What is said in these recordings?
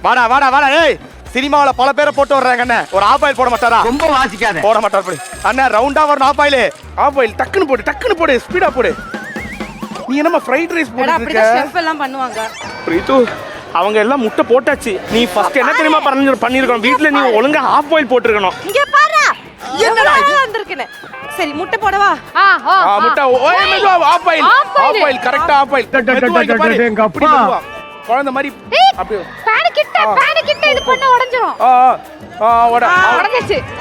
வாடா வாடா வாடா. ஏய் சினிமாவுல பல பேரை போட்டு வர்றாங்க அண்ணன். ஒரு ஆஃப் ஆயில் போட மாட்டாரா? ரொம்ப வாசிக்காத. போட மாட்டார். அண்ணன் ரவுண்டா வரணும் ஆஃப் ஆயில். ஆஃப் ஆயில் டக்குன்னு போடு ஸ்பீடா போடு. நீ என்னமா ஃப்ரைட் ரைஸ் போட்டுட்டு இருக்க? அப்படிதான் ஷெஃப் எல்லாம் பண்ணுவாங்க. பிரீத்து அவங்க எல்லாம் முட்டை போட்டாச்சு. நீ ஃபர்ஸ்ட் என்ன தெரியுமா பண்ணிருக்கணும்? வீட்ல நீ ஒழுங்கா ஆஃப் ஆயில் போட்டுருக்கணும். இங்க பாரு என்னடா வந்திருக்கேனே. சரி முட்டை போடவா? முட்டை ஓய் மெதுவா ஆஃப் ஆயில் கரெக்ட்டா ஆஃப் ஆயில். எங்க அப்பா குழந்தை மாதிரி அப்படியே பேனிக்கிட்ட இது பண்ண உடைஞ்சிரும்.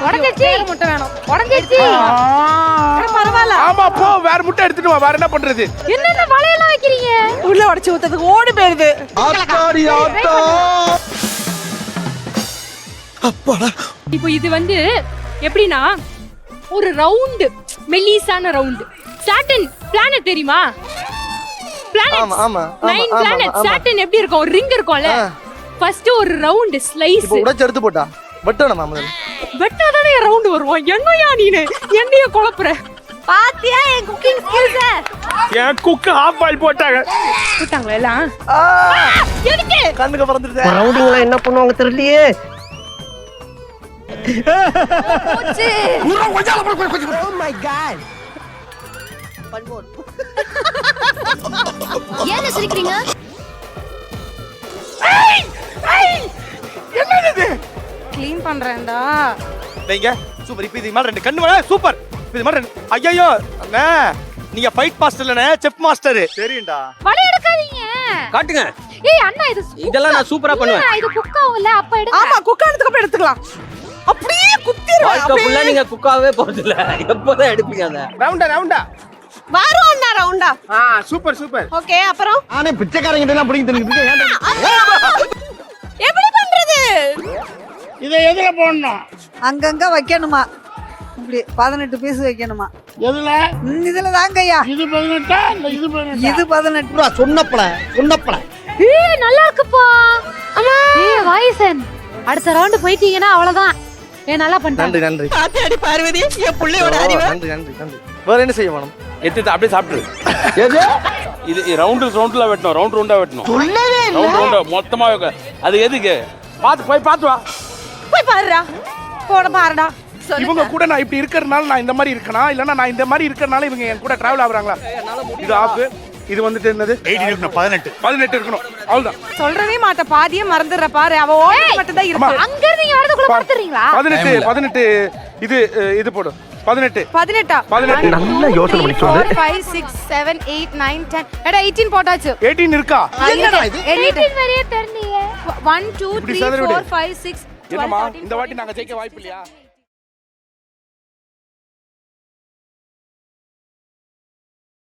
உடைஞ்சிச்சு முட்டை வேணும். உடைஞ்சிச்சு. பரவாயில்ல. ஆமா போ வேற முட்டை எடுத்துட்டு வா. வேற என்ன பண்றது? என்னென்ன வளையலாம் வைக்கிறீங்க? உள்ள உடைச்சு ஊத்துறதுக்கு ஓடி போயிருது. இப்போ இது வந்து எப்படின்னா ஒரு ரவுண்ட் மெல்லிசான ரவுண்ட். சாட்டர்ன் பிளானட் தெரியுமா? பிளானட்ஸ். ஆமா 9 பிளானட். சாட்டர்ன் எப்படி இருக்கும்? ஒரு ரிங் இருக்கும்ல. ஃபர்ஸ்ட் ஒரு ரவுண்ட் ஸ்லைஸ். இப்போ உடைச்சு எடுத்து போட்டா வெட்டணும் மாமா. வெட்டாதானே ரவுண்ட் வரும். என்னையா நீனு என்னைய குழப்புற? பாத்தியா என் குக்கிங் ஸ்கில்ஸ்? ஏன் குக் ஆஃப் ஆயில் போட்டாங்க எல்லாம் எதுக்கு? கண்ணுக்கு பறந்துடுதே. ரவுண்டுல என்ன பண்ணுவாங்க தெரியலையே. போச்சு. Oh my god. ஏன் சிரிக்கிறீங்க? என்னது? க்ளீன் பண்றேன்டா. நீங்க சூப்பர். இப்போ இது மாதிரி ரெண்டு கண்ணு வர சூப்பர். இது மாதிரி ஐயோ அண்ணா நீங்க ஃபைட் மாஸ்டர் இல்லனே செஃப் மாஸ்டர். சரிடா. வலை எடுக்காதீங்க. காட்டுங்க. ஏய் அண்ணா இது இதெல்லாம் நான் சூப்பரா பண்ணுவேன். இது குக் ஆகும்ல அப்ப எடுங்க. ஆமா குக் ஆனதுக்கு அப்புறம் எடுத்துக்கலாம். அப்படியே குத்திடுவா. வாழ்க்கை ஃபுல்லா நீங்க குக்காவே போறது இல்ல. எப்போதான் எடுப்பீங்க அத? ரவுண்டா வரும் அண்ணா ரவுண்டா. சூப்பர். ஓகே அப்புறம் ஆனே பிச்சைக்காரங்க எல்லாம் பிடிங்க தெரியுது. எப்படி பண்றது? இதை எதுல போடணும்? அங்கங்க வைக்கணுமா? இப்படி 18 பீஸ் வைக்கணுமா? எதுல? இதுல தாங்கய்யா. இது 18 இல்ல இது 18? இது 18. சொன்னப்பல ஏய் நல்லா இருக்குப்பா. அம்மா ஏய் வாய்சன் அடுத்த ரவுண்ட் போயிட்டீங்கன்னா அவ்வளவுதான். ஏய் நல்லா பண்ணிட்டாங்க. நன்றி. பாத்தியாடி பார்வதி என் புள்ளையோட அறிவு. நன்றி. வேற என்ன செய்ய வேணும்? எடுத்து அப்படியே சாப்பிடு. எது? இது ரவுண்ட்ல வெட்டணும். ரவுண்டா வெட்டணும். ரவுண்ட் மொத்தமா வைக்க. அது எதுக்கு? பாத்து வா. போய் பாருடா. போட பாருடா. இவங்க கூட நான் இப்படி இருக்கறனால நான் இந்த மாதிரி இருக்கனா இல்லனா நான் இந்த மாதிரி இருக்கறனால இவங்க என் கூட டிராவல் ஆவறாங்களா? இது ஆஃப். இது வந்துட்டு என்னது? 18 இருக்கணும். 18 இருக்கணும். அவ்வளவுதான். சொல்றவே மாட்ட பாதியே மறந்துற பாரு. அவ ஓடி மட்டும் தான் இருக்கு. அங்க இருந்து இங்க வரதுக்குள்ள மறந்துறீங்களா? 18 இது போடு. 18 நல்ல யோசனை பண்ணி சொல்லு. 4 5 6 7 8 9 10 எடா 18 போட்டாச்சு. 18 இருக்கா? என்னடா இது? 18 வரைய தெரியலையே. 1 2 3 4 5 6 என்னம்மா இந்த வாட்டி நாங்க ஜெயிக்க வாய்ப்பு இல்லையா?